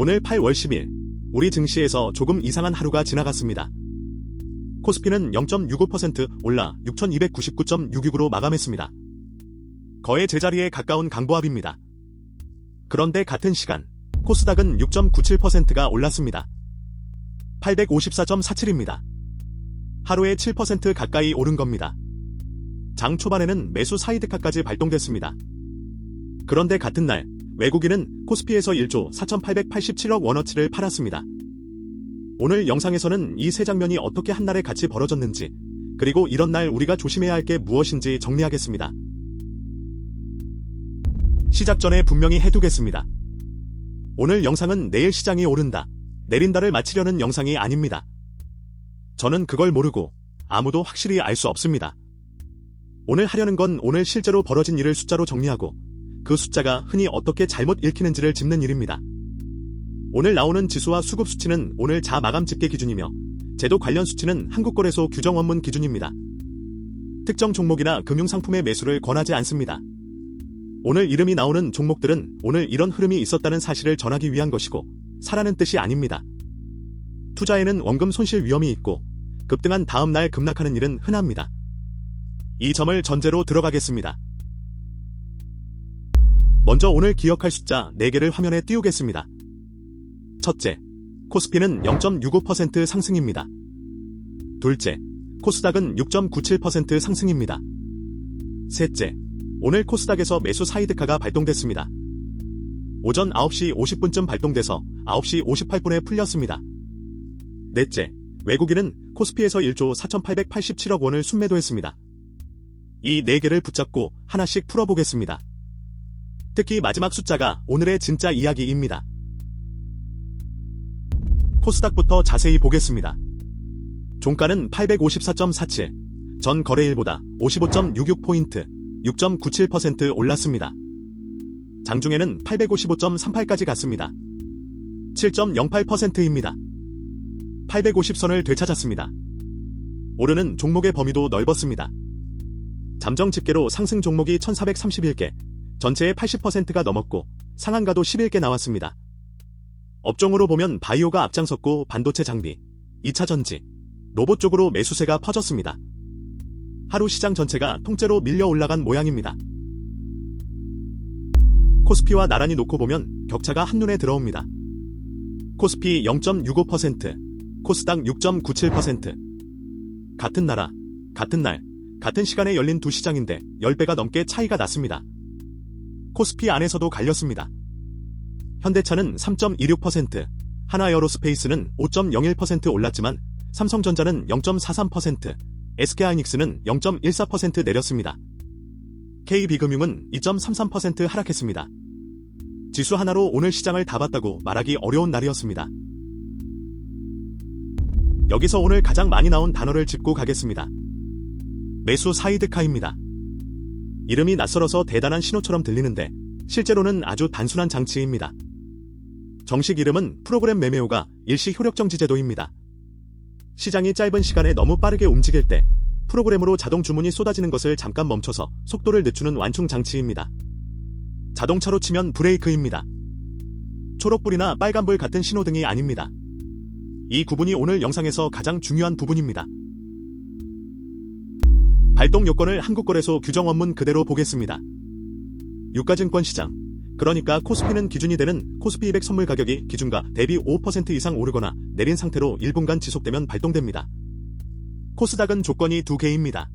오늘 8월 10일, 우리 증시에서 조금 이상한 하루가 지나갔습니다. 코스피는 0.65% 올라 6299.66으로 마감했습니다. 거의 제자리에 가까운 강보합입니다. 그런데 같은 시간, 코스닥은 6.97%가 올랐습니다. 854.47입니다. 하루에 7% 가까이 오른 겁니다. 장 초반에는 매수 사이드카까지 발동됐습니다. 그런데 같은 날, 외국인은 코스피에서 1조 4,887억 원어치를 팔았습니다. 오늘 영상에서는 이 세 장면이 어떻게 한날에 같이 벌어졌는지, 그리고 이런 날 우리가 조심해야 할 게 무엇인지 정리하겠습니다. 시작 전에 분명히 해두겠습니다. 오늘 영상은 내일 시장이 오른다, 내린다를 맞히려는 영상이 아닙니다. 저는 그걸 모르고 아무도 확실히 알 수 없습니다. 오늘 하려는 건 오늘 실제로 벌어진 일을 숫자로 정리하고 그 숫자가 흔히 어떻게 잘못 읽히는지를 짚는 일입니다. 오늘 나오는 지수와 수급 수치는 오늘 자마감 집계 기준이며 제도 관련 수치는 한국거래소 규정 원문 기준입니다. 특정 종목이나 금융상품의 매수를 권하지 않습니다. 오늘 이름이 나오는 종목들은 오늘 이런 흐름이 있었다는 사실을 전하기 위한 것이고 사라는 뜻이 아닙니다. 투자에는 원금 손실 위험이 있고 급등한 다음 날 급락하는 일은 흔합니다. 이 점을 전제로 들어가겠습니다. 먼저 오늘 기억할 숫자 4개를 화면에 띄우겠습니다. 첫째, 코스피는 0.65% 상승입니다. 둘째, 코스닥은 6.97% 상승입니다. 셋째, 오늘 코스닥에서 매수 사이드카가 발동됐습니다. 오전 9시 50분쯤 발동돼서 9시 58분에 풀렸습니다. 넷째, 외국인은 코스피에서 1조 4,887억 원을 순매도했습니다. 이 4개를 붙잡고 하나씩 풀어보겠습니다. 특히 마지막 숫자가 오늘의 진짜 이야기입니다. 코스닥부터 자세히 보겠습니다. 종가는 854.47, 전 거래일보다 55.66포인트, 6.97% 올랐습니다. 장중에는 855.38까지 갔습니다. 7.08%입니다. 850선을 되찾았습니다. 오르는 종목의 범위도 넓었습니다. 잠정 집계로 상승 종목이 1431개, 전체의 80%가 넘었고 상한가도 11개 나왔습니다. 업종으로 보면 바이오가 앞장섰고 반도체 장비, 2차 전지, 로봇 쪽으로 매수세가 퍼졌습니다. 하루 시장 전체가 통째로 밀려 올라간 모양입니다. 코스피와 나란히 놓고 보면 격차가 한눈에 들어옵니다. 코스피 0.65%, 코스닥 6.97%. 같은 나라, 같은 날, 같은 시간에 열린 두 시장인데 10배가 넘게 차이가 났습니다. 코스피 안에서도 갈렸습니다. 현대차는 3.26%, 하나에어로스페이스는 5.01% 올랐지만 삼성전자는 0.43%, SK하이닉스는 0.14% 내렸습니다. KB금융은 2.33% 하락했습니다. 지수 하나로 오늘 시장을 다 봤다고 말하기 어려운 날이었습니다. 여기서 오늘 가장 많이 나온 단어를 짚고 가겠습니다. 매수 사이드카입니다. 이름이 낯설어서 대단한 신호처럼 들리는데 실제로는 아주 단순한 장치입니다. 정식 이름은 프로그램 매매호가 일시 효력정지 제도입니다. 시장이 짧은 시간에 너무 빠르게 움직일 때 프로그램으로 자동 주문이 쏟아지는 것을 잠깐 멈춰서 속도를 늦추는 완충 장치입니다. 자동차로 치면 브레이크입니다. 초록불이나 빨간불 같은 신호등이 아닙니다. 이 구분이 오늘 영상에서 가장 중요한 부분입니다. 발동 요건을 한국거래소 규정 원문 그대로 보겠습니다. 유가증권 시장, 그러니까 코스피는 기준이 되는 코스피 200 선물 가격이 기준가 대비 5% 이상 오르거나 내린 상태로 1분간 지속되면 발동됩니다. 코스닥은 조건이 2개입니다.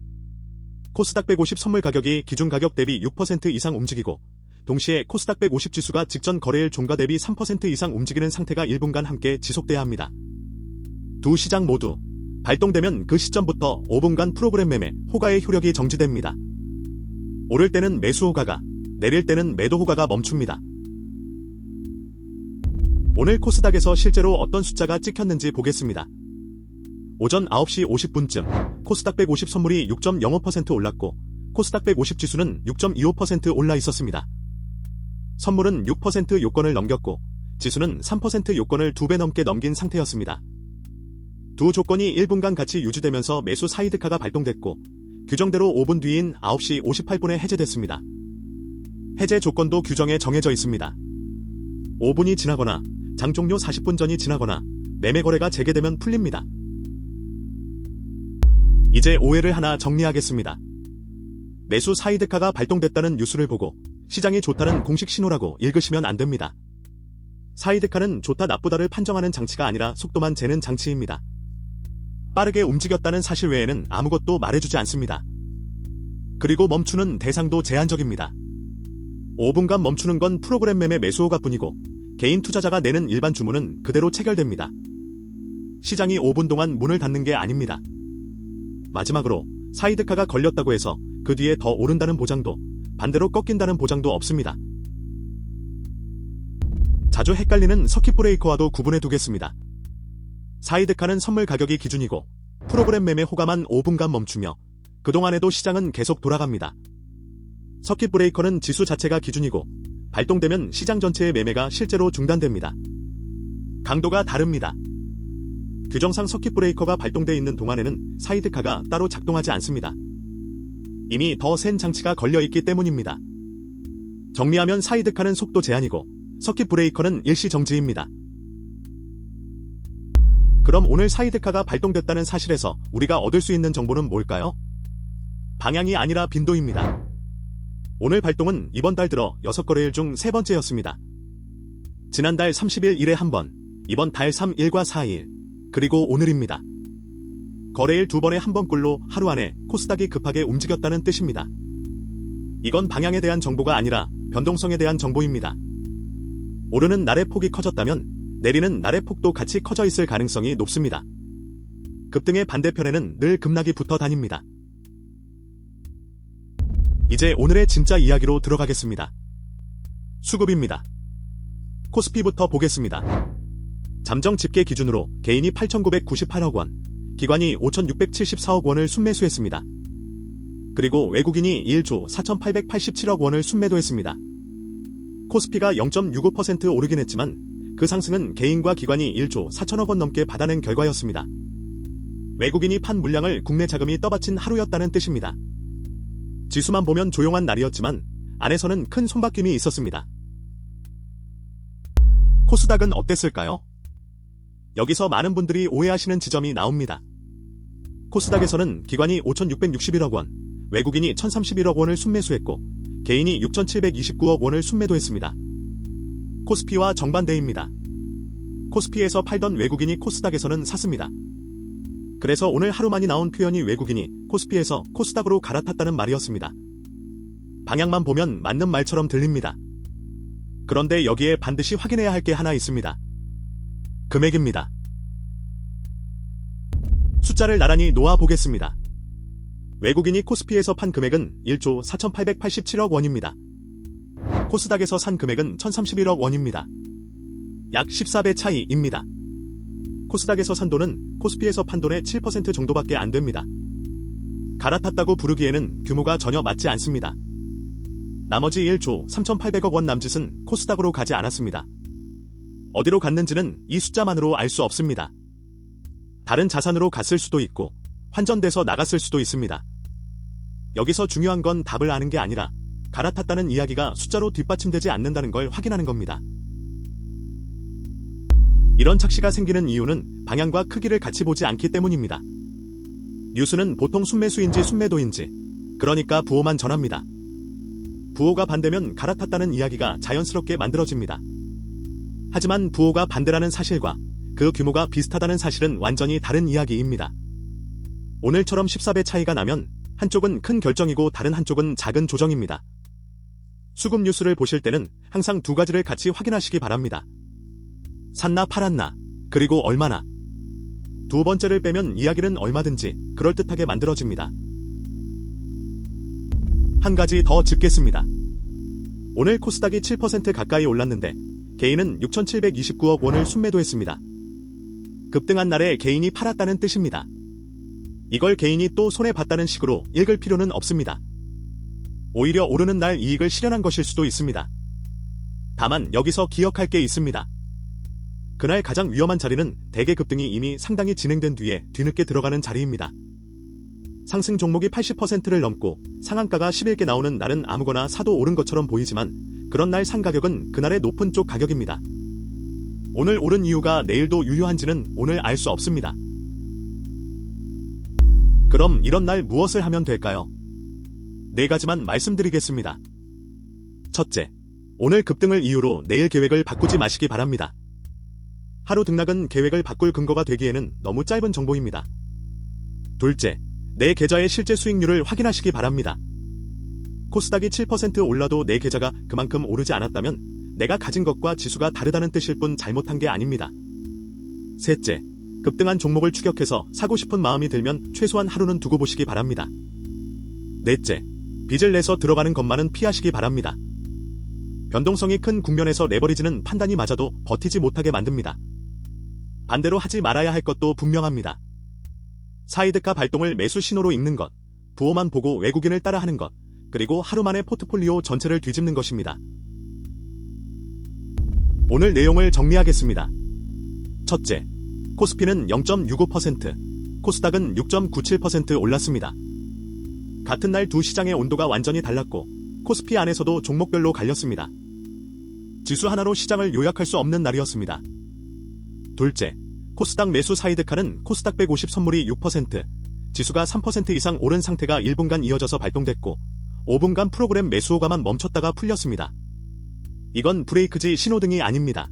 코스닥 150 선물 가격이 기준 가격 대비 6% 이상 움직이고 동시에 코스닥 150 지수가 직전 거래일 종가 대비 3% 이상 움직이는 상태가 1분간 함께 지속돼야 합니다. 두 시장 모두 발동되면 그 시점부터 5분간 프로그램 매매 호가의 효력이 정지됩니다. 오를 때는 매수 호가가, 내릴 때는 매도 호가가 멈춥니다. 오늘 코스닥에서 실제로 어떤 숫자가 찍혔는지 보겠습니다. 오전 9시 50분쯤 코스닥 150 선물이 6.05% 올랐고 코스닥 150 지수는 6.25% 올라 있었습니다. 선물은 6% 요건을 넘겼고 지수는 3% 요건을 2배 넘게 넘긴 상태였습니다. 두 조건이 1분간 같이 유지되면서 매수 사이드카가 발동됐고 규정대로 5분 뒤인 9시 58분에 해제됐습니다. 해제 조건도 규정에 정해져 있습니다. 5분이 지나거나 장 종료 40분 전이 지나거나 매매 거래가 재개되면 풀립니다. 이제 오해를 하나 정리하겠습니다. 매수 사이드카가 발동됐다는 뉴스를 보고 시장이 좋다는 공식 신호라고 읽으시면 안 됩니다. 사이드카는 좋다 나쁘다를 판정하는 장치가 아니라 속도만 재는 장치입니다. 빠르게 움직였다는 사실 외에는 아무것도 말해주지 않습니다. 그리고 멈추는 대상도 제한적입니다. 5분간 멈추는 건 프로그램 매매 매수호가뿐이고 개인 투자자가 내는 일반 주문은 그대로 체결됩니다. 시장이 5분 동안 문을 닫는 게 아닙니다. 마지막으로 사이드카가 걸렸다고 해서 그 뒤에 더 오른다는 보장도 반대로 꺾인다는 보장도 없습니다. 자주 헷갈리는 서킷 브레이커와도 구분해 두겠습니다. 사이드카는 선물 가격이 기준이고 프로그램 매매 호가만 5분간 멈추며 그동안에도 시장은 계속 돌아갑니다. 서킷 브레이커는 지수 자체가 기준이고 발동되면 시장 전체의 매매가 실제로 중단됩니다. 강도가 다릅니다. 규정상 서킷 브레이커가 발동되어 있는 동안에는 사이드카가 따로 작동하지 않습니다. 이미 더 센 장치가 걸려있기 때문입니다. 정리하면 사이드카는 속도 제한이고 서킷 브레이커는 일시 정지입니다. 그럼 오늘 사이드카가 발동됐다는 사실에서 우리가 얻을 수 있는 정보는 뭘까요? 방향이 아니라 빈도입니다. 오늘 발동은 이번 달 들어 6거래일 중 3번째였습니다. 지난달 30일 1회 1번, 이번 달 3일과 4일, 그리고 오늘입니다. 거래일 2번에 1번꼴로 하루 안에 코스닥이 급하게 움직였다는 뜻입니다. 이건 방향에 대한 정보가 아니라 변동성에 대한 정보입니다. 오르는 날의 폭이 커졌다면 내리는 날의 폭도 같이 커져 있을 가능성이 높습니다. 급등의 반대편에는 늘 급락이 붙어 다닙니다. 이제 오늘의 진짜 이야기로 들어가겠습니다. 수급입니다. 코스피부터 보겠습니다. 잠정 집계 기준으로 개인이 8,998억 원, 기관이 5,674억 원을 순매수했습니다. 그리고 외국인이 1조 4,887억 원을 순매도했습니다. 코스피가 0.65% 오르긴 했지만 그 상승은 개인과 기관이 1조 4천억 원 넘게 받아낸 결과였습니다. 외국인이 판 물량을 국내 자금이 떠받친 하루였다는 뜻입니다. 지수만 보면 조용한 날이었지만 안에서는 큰 손바뀜이 있었습니다. 코스닥은 어땠을까요? 여기서 많은 분들이 오해하시는 지점이 나옵니다. 코스닥에서는 기관이 5,661억 원, 외국인이 1,031억 원을 순매수했고 개인이 6,729억 원을 순매도했습니다. 코스피와 정반대입니다. 코스피에서 팔던 외국인이 코스닥에서는 샀습니다. 그래서 오늘 하루만이 나온 표현이 외국인이 코스피에서 코스닥으로 갈아탔다는 말이었습니다. 방향만 보면 맞는 말처럼 들립니다. 그런데 여기에 반드시 확인해야 할 게 하나 있습니다. 금액입니다. 숫자를 나란히 놓아보겠습니다. 외국인이 코스피에서 판 금액은 1조 4,887억 원입니다. 코스닥에서 산 금액은 1,031억 원입니다. 약 14배 차이입니다. 코스닥에서 산 돈은 코스피에서 판 돈의 7% 정도밖에 안 됩니다. 갈아탔다고 부르기에는 규모가 전혀 맞지 않습니다. 나머지 1조 3,800억 원 남짓은 코스닥으로 가지 않았습니다. 어디로 갔는지는 이 숫자만으로 알 수 없습니다. 다른 자산으로 갔을 수도 있고 환전돼서 나갔을 수도 있습니다. 여기서 중요한 건 답을 아는 게 아니라 갈아탔다는 이야기가 숫자로 뒷받침되지 않는다는 걸 확인하는 겁니다. 이런 착시가 생기는 이유는 방향과 크기를 같이 보지 않기 때문입니다. 뉴스는 보통 순매수인지 순매도인지, 그러니까 부호만 전합니다. 부호가 반대면 갈아탔다는 이야기가 자연스럽게 만들어집니다. 하지만 부호가 반대라는 사실과 그 규모가 비슷하다는 사실은 완전히 다른 이야기입니다. 오늘처럼 14배 차이가 나면 한쪽은 큰 결정이고 다른 한쪽은 작은 조정입니다. 수급 뉴스를 보실 때는 항상 두 가지를 같이 확인하시기 바랍니다. 샀나 팔았나, 그리고 얼마나. 두 번째를 빼면 이야기는 얼마든지 그럴듯하게 만들어집니다. 한 가지 더 짚겠습니다. 오늘 코스닥이 7% 가까이 올랐는데 개인은 6,729억 원을 순매도했습니다. 급등한 날에 개인이 팔았다는 뜻입니다. 이걸 개인이 또 손해봤다는 식으로 읽을 필요는 없습니다. 오히려 오르는 날 이익을 실현한 것일 수도 있습니다. 다만 여기서 기억할 게 있습니다. 그날 가장 위험한 자리는 대개 급등이 이미 상당히 진행된 뒤에 뒤늦게 들어가는 자리입니다. 상승 종목이 80%를 넘고 상한가가 11개 나오는 날은 아무거나 사도 오른 것처럼 보이지만 그런 날 산 가격은 그날의 높은 쪽 가격입니다. 오늘 오른 이유가 내일도 유효한지는 오늘 알 수 없습니다. 그럼 이런 날 무엇을 하면 될까요? 4가지만 말씀드리겠습니다. 첫째, 오늘 급등을 이유로 내일 계획을 바꾸지 마시기 바랍니다. 하루 등락은 계획을 바꿀 근거가 되기에는 너무 짧은 정보입니다. 둘째, 내 계좌의 실제 수익률을 확인하시기 바랍니다. 코스닥이 7% 올라도 내 계좌가 그만큼 오르지 않았다면 내가 가진 것과 지수가 다르다는 뜻일 뿐 잘못한 게 아닙니다. 셋째, 급등한 종목을 추격해서 사고 싶은 마음이 들면 최소한 하루는 두고 보시기 바랍니다. 넷째, 빚을 내서 들어가는 것만은 피하시기 바랍니다. 변동성이 큰 국면에서 레버리지는 판단이 맞아도 버티지 못하게 만듭니다. 반대로 하지 말아야 할 것도 분명합니다. 사이드카 발동을 매수 신호로 읽는 것, 부호만 보고 외국인을 따라하는 것, 그리고 하루 만에 포트폴리오 전체를 뒤집는 것입니다. 오늘 내용을 정리하겠습니다. 첫째, 코스피는 0.65%, 코스닥은 6.97% 올랐습니다. 같은 날 두 시장의 온도가 완전히 달랐고 코스피 안에서도 종목별로 갈렸습니다. 지수 하나로 시장을 요약할 수 없는 날이었습니다. 둘째, 코스닥 매수 사이드카는 코스닥 150 선물이 6%, 지수가 3% 이상 오른 상태가 1분간 이어져서 발동됐고 5분간 프로그램 매수호가만 멈췄다가 풀렸습니다. 이건 브레이크지 신호등이 아닙니다.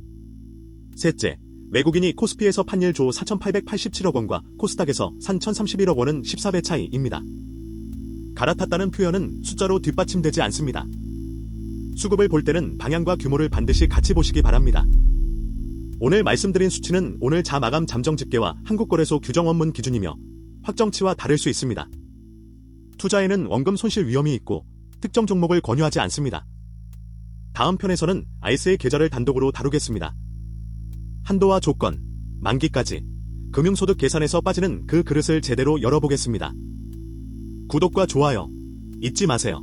셋째, 외국인이 코스피에서 판 1조 4,887억 원과 코스닥에서 산 1,031억 원은 14배 차이입니다. 갈아탔다는 표현은 숫자로 뒷받침되지 않습니다. 수급을 볼 때는 방향과 규모를 반드시 같이 보시기 바랍니다. 오늘 말씀드린 수치는 오늘 자마감 잠정 집계와 한국거래소 규정 원문 기준이며 확정치와 다를 수 있습니다. 투자에는 원금 손실 위험이 있고 특정 종목을 권유하지 않습니다. 다음 편에서는 아이스의 계좌를 단독으로 다루겠습니다. 한도와 조건, 만기까지 금융소득 계산에서 빠지는 그 그릇을 제대로 열어보겠습니다. 구독과 좋아요 잊지 마세요.